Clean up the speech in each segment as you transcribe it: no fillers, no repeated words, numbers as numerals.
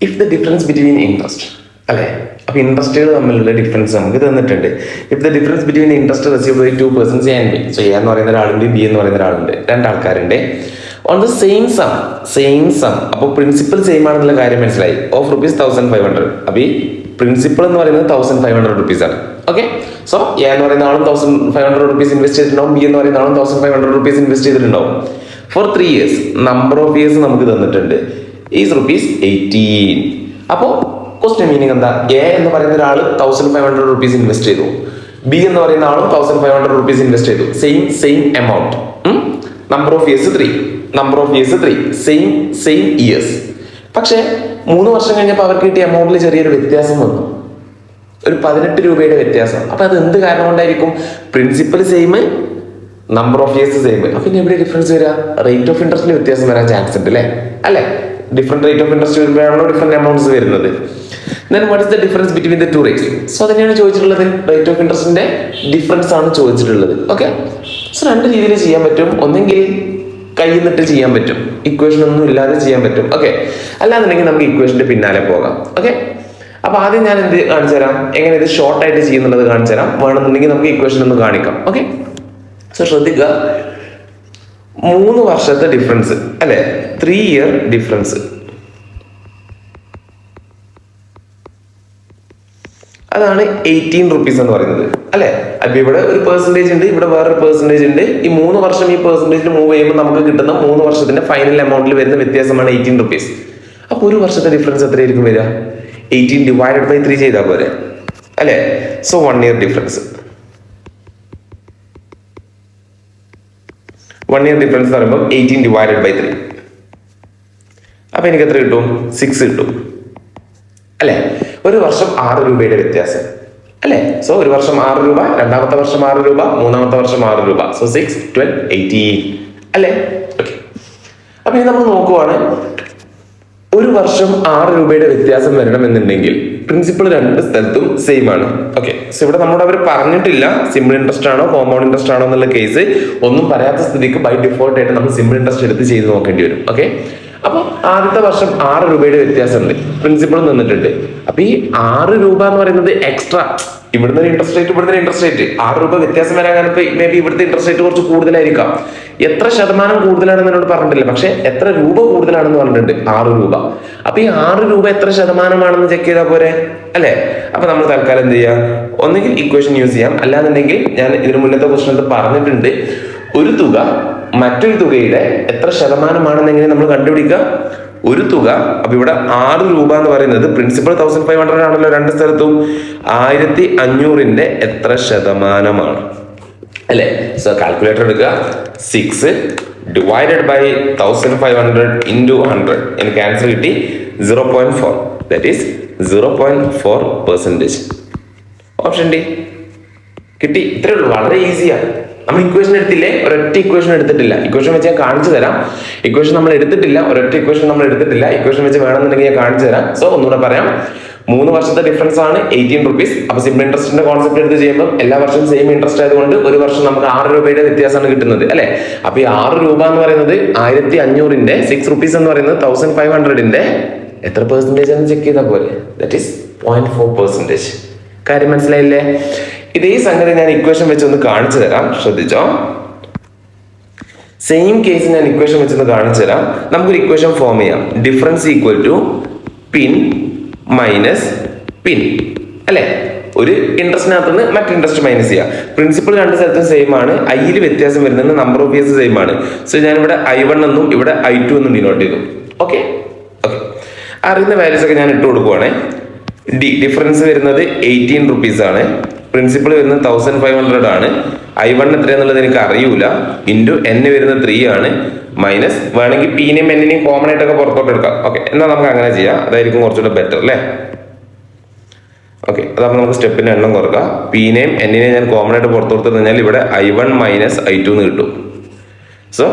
If the difference between interest അല്ലേ, അപ്പൊ ഇൻട്രസ്റ്റുകൾ തമ്മിലുള്ള ഡിഫറൻസ് നമുക്ക് തന്നിട്ടുണ്ട്. If the difference between interest received by 2 persons A and B, so A എന്ന് പറയുന്ന ഒരാളുണ്ട്, ബി എന്ന് പറയുന്ന ഒരാളുണ്ട്, രണ്ടാൾക്കാരുണ്ട്. ഓൺ ദ സെയിം സം, അപ്പോൾ പ്രിൻസിപ്പൽ സെയിം ആണെന്നുള്ള കാര്യം മനസ്സിലായി. ഓഫ് ₹1500. അപ്പൊ ഈ പ്രിൻസിപ്പൽ എന്ന് പറയുന്നത് 1500 rupees ആണ്. ഓക്കെ, സോ എ എന്ന് പറയുന്ന ആളും 1500 rupees ഇൻവെസ്റ്റ് ചെയ്തിട്ടുണ്ടാവും, ബി എന്ന് പറയുന്ന ആളും 1500 rupees ഇൻവെസ്റ്റ് ചെയ്തിട്ടുണ്ടാവും. For 3 years, number of years നമുക്ക് തന്നിട്ടുണ്ട്, ഈസ് ₹18. അപ്പോൾ ക്വസ്റ്റ്യൻ മീനിങ് എന്താ? എ എന്ന് പറയുന്ന ഒരാൾ 1500 rupees ഇൻവെസ്റ്റ് ചെയ്തു, ബി എന്ന് പറയുന്ന ആളും 1500 rupees ഇൻവെസ്റ്റ് ചെയ്തു. Same amount. Number of years 3, same years. പക്ഷേ 3 വർഷം കഴിഞ്ഞപ്പോൾ അവർക്ക് കിട്ടിയ എമൗണ്ടിൽ ചെറിയൊരു വ്യത്യാസം വന്നു, ഒരു 18 രൂപയുടെ വ്യത്യാസം. അപ്പൊ അത് എന്ത് കാരണം കൊണ്ടായിരിക്കും? Principal same, number of years same. അപ്പൊ ഇനി എവിടെ ഡിഫറൻസ് വരിക? റേറ്റ് ഓഫ് ഇൻട്രസ്റ്റിൽ വ്യത്യാസം വരാൻ ചാൻസ് ഉണ്ട് അല്ലേ? ഡിഫറെന്റ് റേറ്റ് ഓഫ് ഇൻട്രസ്റ്റ് വരുമ്പോഴാണല്ലോ ഡിഫറെന്റ് എമൗണ്ട്സ് വരുന്നത്. Then what is the difference between the two rates? So അതന്നെയാണ് ചോദിച്ചിട്ടുള്ളത്, റേറ്റ് ഓഫ് ഇൻട്രസ്റ്റിന്റെ ഡിഫറൻസ് ആണ് ചോദിച്ചിട്ടുള്ളത്. ഓക്കെ, സോ 2 രീതിയിൽ ചെയ്യാൻ പറ്റും. ഒന്നെങ്കിൽ കയ്യിൽ നിന്നിട്ട് ചെയ്യാൻ പറ്റും, ഇക്വേഷൻ ഒന്നും ഇല്ലാതെ ചെയ്യാൻ പറ്റും. ഓക്കെ, അല്ലാന്നുണ്ടെങ്കിൽ നമുക്ക് ഇക്വേഷന്റെ പിന്നാലെ പോകാം. ഓക്കെ, അപ്പൊ ആദ്യം ഞാൻ എന്ത് കാണിച്ചു തരാം, എങ്ങനെ ഇത് ഷോർട്ട് ആയിട്ട് ചെയ്യുന്നുള്ളത് കാണിച്ചു തരാം. വേണമെന്നുണ്ടെങ്കിൽ നമുക്ക് ഇക്വേഷൻ ഒന്ന് കാണിക്കാം. ഓക്കെ, സോ ശ്രദ്ധിക്കുക, 3 വർഷത്തെ ഡിഫറൻസ് അല്ലെ, 3 year ഡിഫറൻസ്, അതാണ് 18 rupees എന്ന് പറയുന്നത് അല്ലെ. അപ്പൊ ഇവിടെ ഒരു പെർസെന്റേജ് ഉണ്ട്, ഇവിടെ വേറൊരു പെർസെന്റേജ് ഉണ്ട്. ഈ 3 വർഷം ഈ പെർസെന്റേജിൽ മൂവ് ചെയ്യുമ്പോൾ നമുക്ക് കിട്ടുന്ന 3 വർഷത്തിന്റെ ഫൈനൽ എമൗണ്ടിൽ വരുന്ന വ്യത്യാസമാണ് 18 rupees. അപ്പൊ ഒരു വർഷത്തെ ഡിഫറൻസ് എത്രയായിരിക്കും വരിക? 18 divided by 3 ചെയ്താൽ പോരെ അല്ലെ. So 1 year difference, 1 year difference എന്ന് പറയുമ്പോൾ 18 divided by 3. അപ്പൊ എനിക്ക് എത്ര കിട്ടും? 6 കിട്ടും അല്ലെ. ഒരു വർഷം 6 രൂപയുടെ വ്യത്യാസം അല്ലെ. സോ ഒരു വർഷം 6 രൂപ, രണ്ടാമത്തെ വർഷം 6 രൂപ, മൂന്നാമത്തെ വർഷം 6 രൂപ. സോ 6, 12, 18 അല്ലെ. ഓക്കെ, അപ്പൊ ഇനി നമ്മൾ നോക്കുവാണ്, ഒരു വർഷം 6 രൂപയുടെ വ്യത്യാസം വരണമെന്നുണ്ടെങ്കിൽ പ്രിൻസിപ്പൾ 2 സ്ഥലത്തും സെയിം ആണ്. ഓക്കെ, സോ ഇവിടെ നമ്മളോട് അവർ പറഞ്ഞിട്ടില്ല സിമ്പിൾ ഇൻട്രസ്റ്റ് ആണോ കോമ്പൗണ്ട് ഇൻട്രസ്റ്റ് ആണോ എന്നുള്ള കേസ് ഒന്നും പറയാത്ത സ്ഥിതിക്ക് ബൈ ഡിഫോൾട്ട് ആയിട്ട് നമ്മൾ സിമ്പിൾ ഇൻട്രസ്റ്റ് എടുത്ത് ചെയ്ത് നോക്കേണ്ടി വരും. ഓക്കെ, അപ്പൊ ആദ്യത്തെ വർഷം 6 രൂപയുടെ വ്യത്യാസമുണ്ട്, പ്രിൻസിപ്പൾ നിന്നിട്ടുണ്ട്. അപ്പൊ ഈ 6 രൂപ എന്ന് പറയുന്നത് എക്സ്ട്രാ, ഇവിടുന്ന് ഇൻട്രസ്റ്റ് റേറ്റ് ഇവിടുന്ന് ഇൻട്രസ്റ്റ് റേറ്റ് 6 രൂപ വ്യത്യാസം വരാൻ കാരണം മേ ബി ഇവിടുത്തെ ഇൻട്രസ്റ്റ് റേറ്റ് കുറച്ച് കൂടുതലായിരിക്കാം. എത്ര ശതമാനം കൂടുതലാണെന്ന് എന്നോട് പറഞ്ഞിട്ടില്ല, പക്ഷെ എത്ര രൂപ കൂടുതലാണെന്ന് പറഞ്ഞിട്ടുണ്ട്, 6 രൂപ. അപ്പൊ ഈ 6 രൂപ എത്ര ശതമാനമാണെന്ന് ചെക്ക് ചെയ്താൽ പോരെ അല്ലെ. അപ്പൊ നമ്മൾ തൽക്കാലം എന്ത് ചെയ്യാം, ഒന്നുകിൽ ഇക്വേഷൻ യൂസ് ചെയ്യാം, അല്ലാന്നുണ്ടെങ്കിൽ ഞാൻ ഇതിന് മുന്നത്തെ ക്വസ്റ്റൻ പറഞ്ഞിട്ടുണ്ട്, ഒരു തുക മറ്റൊരു തുകയുടെ എത്ര ശതമാനമാണെന്ന് എങ്ങനെ നമ്മൾ കണ്ടുപിടിക്കുക? ഒരു തുക, അപ്പൊ ഇവിടെ 6 രൂപ എന്ന് പറയുന്നത് പ്രിൻസിപ്പൽ 1500 ആണല്ലോ രണ്ട് സ്ഥലത്തും, 1500ന്റെ എത്ര ശതമാനമാണ് അല്ലെ. സോ കാൽക്കുലേറ്റർ എടുക്കുക, 6 divided by 1500 into 100, എനിക്ക് ആൻസർ കിട്ടി 0.4, that is 0.4%. ഓപ്ഷൻ ഡി കിട്ടി. ഇത്രേ ഉള്ളൂ, വളരെ ഈസിയാണ്. നമ്മൾ ഇക്വേഷൻ എടുത്തില്ലേ, ഒരൊറ്റ ഇക്വേഷൻ എടുത്തിട്ടില്ല. ഇക്വേഷൻ വെച്ച് ഞാൻ കാണിച്ചു തരാം. ഇക്വേഷൻ നമ്മൾ എടുത്തിട്ടില്ല, ഒരൊറ്റ ഇക്വേഷൻ നമ്മൾ എടുത്തിട്ടില്ല. ഇക്വേഷൻ വെച്ച് വേണമെന്നുണ്ടെങ്കിൽ ഞാൻ കാണിച്ചു തരാം. സോ ഒന്നുകൂടെ പറയാം, 3 വർഷത്തെ ഡിഫറൻസ് ആണ് 18 rupees. അപ്പൊ സിമ്പിൾ ഇൻട്രസ്റ്റിന്റെ കോൺസെപ്റ്റ് എടുത്ത് ചെയ്യുമ്പോൾ എല്ലാ വർഷവും സെയിം ഇൻട്രസ്റ്റ് ആയതുകൊണ്ട് ഒരു വർഷം നമുക്ക് 6 രൂപയുടെ വ്യത്യാസമാണ് കിട്ടുന്നത് അല്ലെ. അപ്പൊ ഈ 6 രൂപ എന്ന് പറയുന്നത് 1500ന്റെ 6 rupees എന്ന് പറയുന്നത് 1500ന്റെ എത്ര പെർസെന്റേജ് ആണ് ചെക്ക് ചെയ്താൽ പോലെ, ദാറ്റ് ഈസ് 0.4%. കാര്യം മനസ്സിലായില്ലേ? ഇതേ സംഗതി ഞാൻ ഇക്വേഷൻ വെച്ചൊന്ന് കാണിച്ചു തരാം, ശ്രദ്ധിച്ചോ. സെയിം കേസ് ഞാൻ ഇക്വേഷൻ വെച്ചൊന്ന് കാണിച്ചു തരാം. നമുക്കൊരു ഇക്വേഷൻ ഫോം ചെയ്യാം, difference equal to pin minus pin അല്ലെ. ഒരു ഇൻട്രസ്റ്റിനകത്ത് നിന്ന് മറ്റു ഇൻട്രസ്റ്റ് മൈനസ് ചെയ്യാം. പ്രിൻസിപ്പൾ 2 സ്ഥലത്തും സെയിം ആണ്, ഐയിൽ വ്യത്യാസം വരുന്നത്, നമ്പർ ഓഫ് ഇയേഴ്സ് സെയിം ആണ്. സോ ഞാൻ ഇവിടെ I1 എന്നും ഇവിടെ I2 എന്നും ഡിനോട്ട് ചെയ്തു. ഓക്കെ ഓക്കെ, അറിയുന്ന വാല്യൂസ് ഒക്കെ ഞാൻ ഇട്ട് കൊടുക്കുവാണ്. ഡിഫറൻസ് വരുന്നത് 18 rupees ആണ്, പ്രിൻസിപ്പൾ വരുന്നത് 1500 ആണ്, I1 എത്രയാന്നുള്ളത് എനിക്ക് അറിയൂല, ഇൻറ്റു N വരുന്നത് 3 ആണ്, മൈനസ് വേണമെങ്കിൽ പീനെയും എന്നിനെയും കോമൺ ആയിട്ടൊക്കെ പുറത്തോട്ട് എടുക്കാം. ഓക്കെ, എന്നാൽ നമുക്ക് അങ്ങനെ ചെയ്യാം, അതായിരിക്കും കുറച്ചുകൂടെ ബെറ്റർ അല്ലേ. ഓക്കെ, അതാകുമ്പോൾ നമുക്ക് സ്റ്റെപ്പിന്റെ എണ്ണം കുറക്കാം. പീനെയും എന്നിനെയും ഞാൻ കോമൺ ആയിട്ട് പുറത്തോട്ട് കഴിഞ്ഞാൽ ഇവിടെ I1 മൈനസ് I2 എന്ന് കിട്ടും. സോ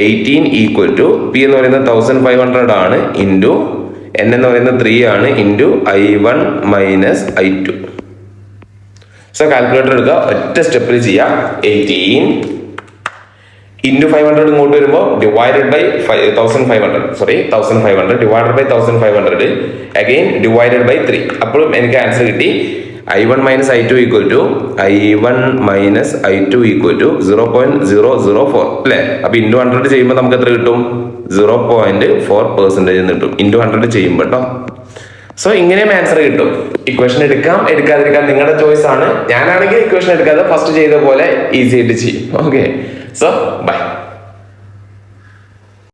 18 ഈക്വൽ ടു പി എന്ന് പറയുന്നത് 1500 ആണ്, ഇൻറ്റു N എന്ന് പറയുന്നത് 3 ആണ്, into I1 minus I2. So calculator എടുക്കുക, ഒറ്റ സ്റ്റെപ്പിൽ ചെയ്യാം. ഇൻറ്റു 500 ഇങ്ങോട്ട് വരുമ്പോൾ divided by 1500 divided by 1500 again divided by 3. അപ്പോഴും എനിക്ക് ആൻസർ കിട്ടി I1 minus I2 equal to I1 minus I2 equal to 0.004 അല്ലേ? അപ്പൊ ഇൻറ്റു 100 ചെയ്യുമ്പോൾ നമുക്ക് എത്ര കിട്ടും? 0.4% കിട്ടും ഇൻറ്റു 100 ചെയ്യുമ്പോൾ കേട്ടോ. സോ ഇങ്ങനെയും ആൻസർ കിട്ടും. ഇക്വേഷൻ എടുക്കാം എടുക്കാതിരിക്കാം നിങ്ങളുടെ ചോയ്സ് ആണ്. ഞാനാണെങ്കിൽ ഇക്വേഷൻ എടുക്കാതെ ഫസ്റ്റ് ചെയ്ത പോലെ ഈസി ആയിട്ട് ചെയ്യും. Okay, so by.